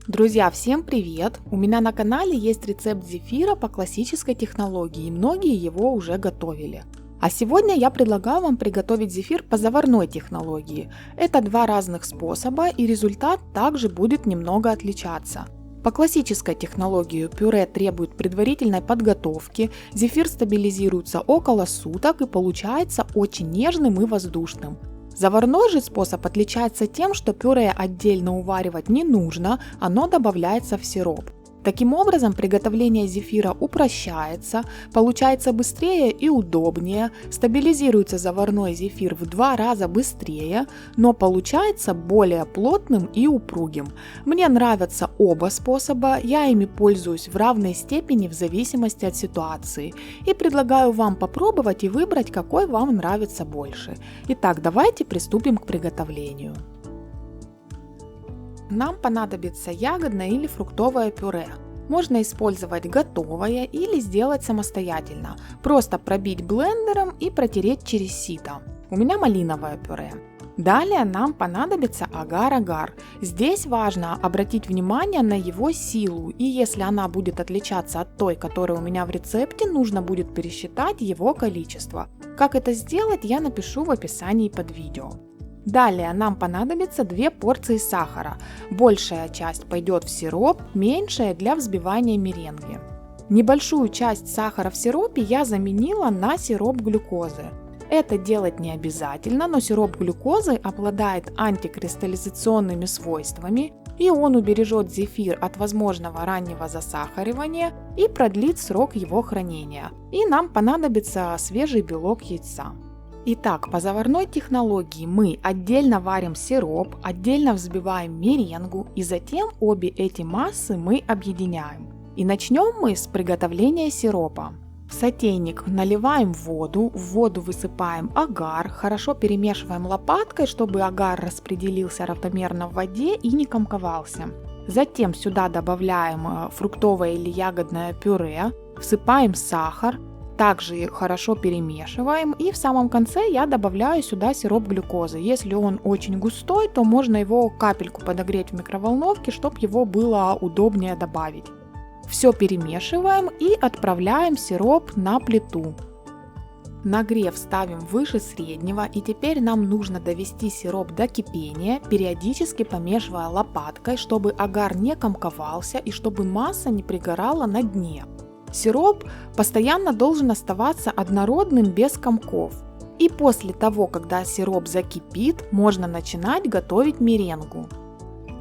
Друзья, всем привет! У меня на канале есть рецепт зефира по классической технологии, и многие его уже готовили. А сегодня я предлагаю вам приготовить зефир по заварной технологии. Это два разных способа, и результат также будет немного отличаться. По классической технологии пюре требует предварительной подготовки, зефир стабилизируется около суток и получается очень нежным и воздушным. Заварной же способ отличается тем, что пюре отдельно уваривать не нужно, оно добавляется в сироп. Таким образом, приготовление зефира упрощается, получается быстрее и удобнее, стабилизируется заварной зефир в 2 раза быстрее, но получается более плотным и упругим. Мне нравятся оба способа, я ими пользуюсь в равной степени в зависимости от ситуации и предлагаю вам попробовать и выбрать, какой вам нравится больше. Итак, давайте приступим к приготовлению. Нам понадобится ягодное или фруктовое пюре. Можно использовать готовое или сделать самостоятельно. Просто пробить блендером и протереть через сито. У меня малиновое пюре. Далее нам понадобится агар-агар. Здесь важно обратить внимание на его силу, и если она будет отличаться от той, которая у меня в рецепте, нужно будет пересчитать его количество. Как это сделать, я напишу в описании под видео. Далее нам понадобится 2 порции сахара. Большая часть пойдет в сироп, меньшая для взбивания меренги. Небольшую часть сахара в сиропе я заменила на сироп глюкозы. Это делать не обязательно, но сироп глюкозы обладает антикристаллизационными свойствами, и он убережет зефир от возможного раннего засахаривания и продлит срок его хранения. И нам понадобится свежий белок яйца. Итак, по заварной технологии мы отдельно варим сироп, отдельно взбиваем меренгу и затем обе эти массы мы объединяем. И начнем мы с приготовления сиропа. В сотейник наливаем воду, в воду высыпаем агар, хорошо перемешиваем лопаткой, чтобы агар распределился равномерно в воде и не комковался. Затем сюда добавляем фруктовое или ягодное пюре, всыпаем сахар. Также хорошо перемешиваем, и в самом конце я добавляю сюда сироп глюкозы. Если он очень густой, то можно его капельку подогреть в микроволновке, чтобы его было удобнее добавить. Все перемешиваем и отправляем сироп на плиту. Нагрев ставим выше среднего, и теперь нам нужно довести сироп до кипения, периодически помешивая лопаткой, чтобы агар не комковался и чтобы масса не пригорала на дне. Сироп постоянно должен оставаться однородным без комков. И после того, когда сироп закипит, можно начинать готовить меренгу.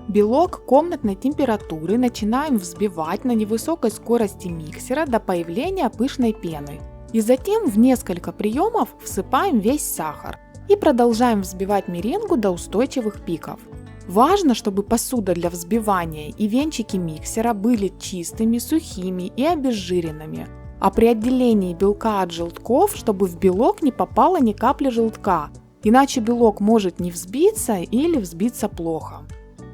Белок комнатной температуры начинаем взбивать на невысокой скорости миксера до появления пышной пены. И затем в несколько приемов всыпаем весь сахар и продолжаем взбивать меренгу до устойчивых пиков. Важно, чтобы посуда для взбивания и венчики миксера были чистыми, сухими и обезжиренными. А при отделении белка от желтков, чтобы в белок не попало ни капли желтка, иначе белок может не взбиться или взбиться плохо.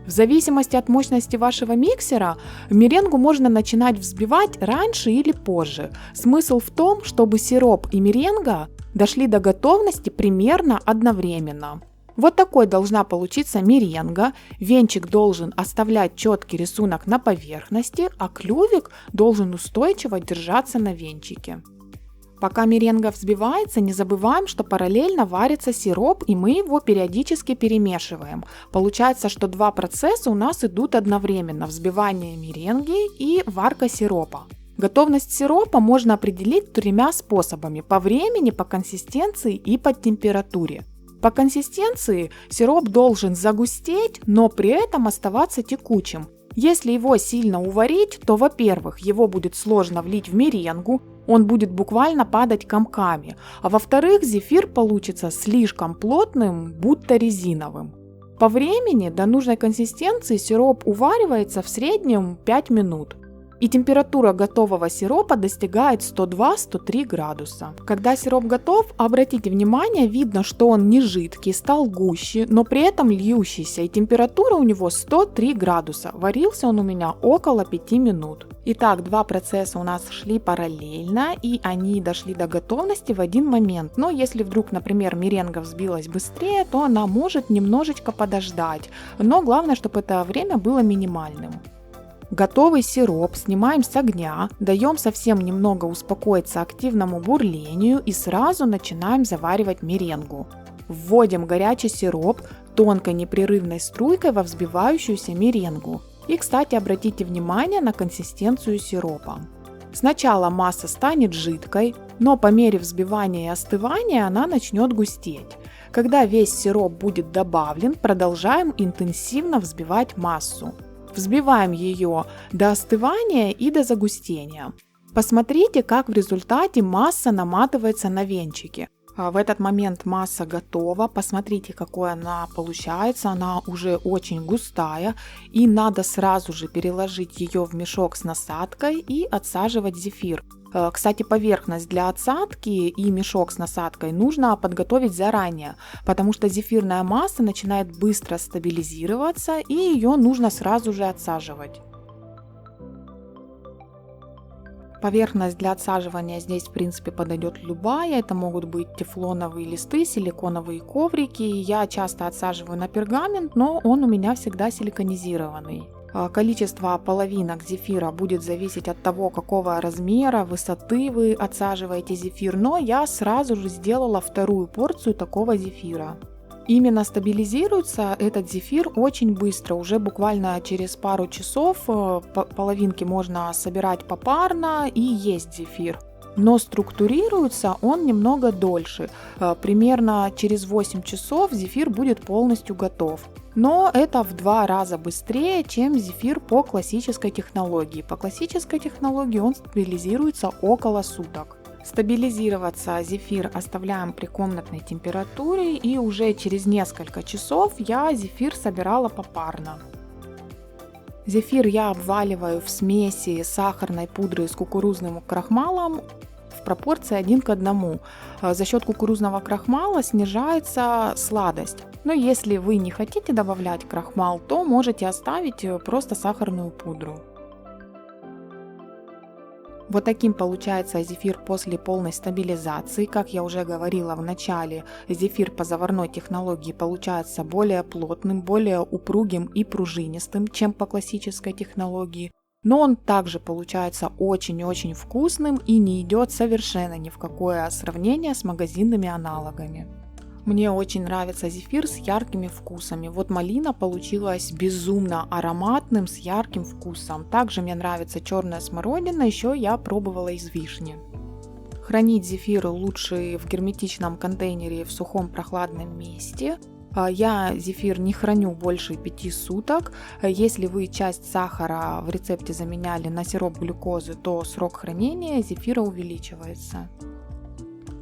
В зависимости от мощности вашего миксера, меренгу можно начинать взбивать раньше или позже. Смысл в том, чтобы сироп и меренга дошли до готовности примерно одновременно. Вот такой должна получиться меренга, венчик должен оставлять четкий рисунок на поверхности, а клювик должен устойчиво держаться на венчике. Пока меренга взбивается, не забываем, что параллельно варится сироп, и мы его периодически перемешиваем. Получается, что 2 процесса у нас идут одновременно: взбивание меренги и варка сиропа. Готовность сиропа можно определить 3 способами: по времени, по консистенции и по температуре. По консистенции сироп должен загустеть, но при этом оставаться текучим. Если его сильно уварить, то, во-первых, его будет сложно влить в меренгу, он будет буквально падать комками, а во-вторых, зефир получится слишком плотным, будто резиновым. По времени до нужной консистенции сироп уваривается в среднем 5 минут. И температура готового сиропа достигает 102-103 градуса. Когда сироп готов, обратите внимание, видно, что он не жидкий, стал гуще, но при этом льющийся, и температура у него 103 градуса. Варился он у меня около 5 минут. Итак, 2 процесса у нас шли параллельно, и они дошли до готовности в один момент. Но если вдруг, например, меренга взбилась быстрее, то она может немножечко подождать. Но главное, чтобы это время было минимальным. Готовый сироп снимаем с огня, даем совсем немного успокоиться активному бурлению и сразу начинаем заваривать меренгу. Вводим горячий сироп тонкой непрерывной струйкой во взбивающуюся меренгу. И, кстати, обратите внимание на консистенцию сиропа. Сначала масса станет жидкой, но по мере взбивания и остывания она начнет густеть. Когда весь сироп будет добавлен, продолжаем интенсивно взбивать массу. Взбиваем ее до остывания и до загустения. Посмотрите, как в результате масса наматывается на венчики. В этот момент масса готова, посмотрите, какой она получается, она уже очень густая, и надо сразу же переложить ее в мешок с насадкой и отсаживать зефир. Кстати, поверхность для отсадки и мешок с насадкой нужно подготовить заранее, потому что зефирная масса начинает быстро стабилизироваться, и ее нужно сразу же отсаживать. Поверхность для отсаживания здесь в принципе подойдет любая, это могут быть тефлоновые листы, силиконовые коврики. Я часто отсаживаю на пергамент, но он у меня всегда силиконизированный. Количество половинок зефира будет зависеть от того, какого размера, высоты вы отсаживаете зефир, но я сразу же сделала вторую порцию такого зефира. Именно стабилизируется этот зефир очень быстро, уже буквально через пару часов половинки можно собирать попарно и есть зефир. Но структурируется он немного дольше, примерно через 8 часов зефир будет полностью готов. Но это в 2 раза быстрее, чем зефир по классической технологии. По классической технологии он стабилизируется около суток. Стабилизироваться зефир оставляем при комнатной температуре, и уже через несколько часов я зефир собирала попарно. Зефир я обваливаю в смеси сахарной пудры с кукурузным крахмалом в пропорции 1 к 1. За счет кукурузного крахмала снижается сладость. Но если вы не хотите добавлять крахмал, то можете оставить просто сахарную пудру. Вот таким получается зефир после полной стабилизации. Как я уже говорила в начале, зефир по заварной технологии получается более плотным, более упругим и пружинистым, чем по классической технологии. Но он также получается очень-очень вкусным и не идет совершенно ни в какое сравнение с магазинными аналогами. Мне очень нравится зефир с яркими вкусами. Вот малина получилась безумно ароматным, с ярким вкусом. Также мне нравится черная смородина, еще я пробовала из вишни. Хранить зефир лучше в герметичном контейнере в сухом прохладном месте. Я зефир не храню больше 5 суток. Если вы часть сахара в рецепте заменяли на сироп глюкозы, то срок хранения зефира увеличивается.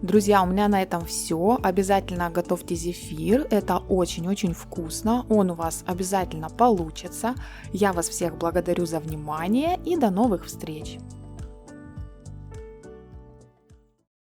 Друзья, у меня на этом все. Обязательно готовьте зефир. Это очень-очень вкусно. Он у вас обязательно получится. Я вас всех благодарю за внимание и до новых встреч!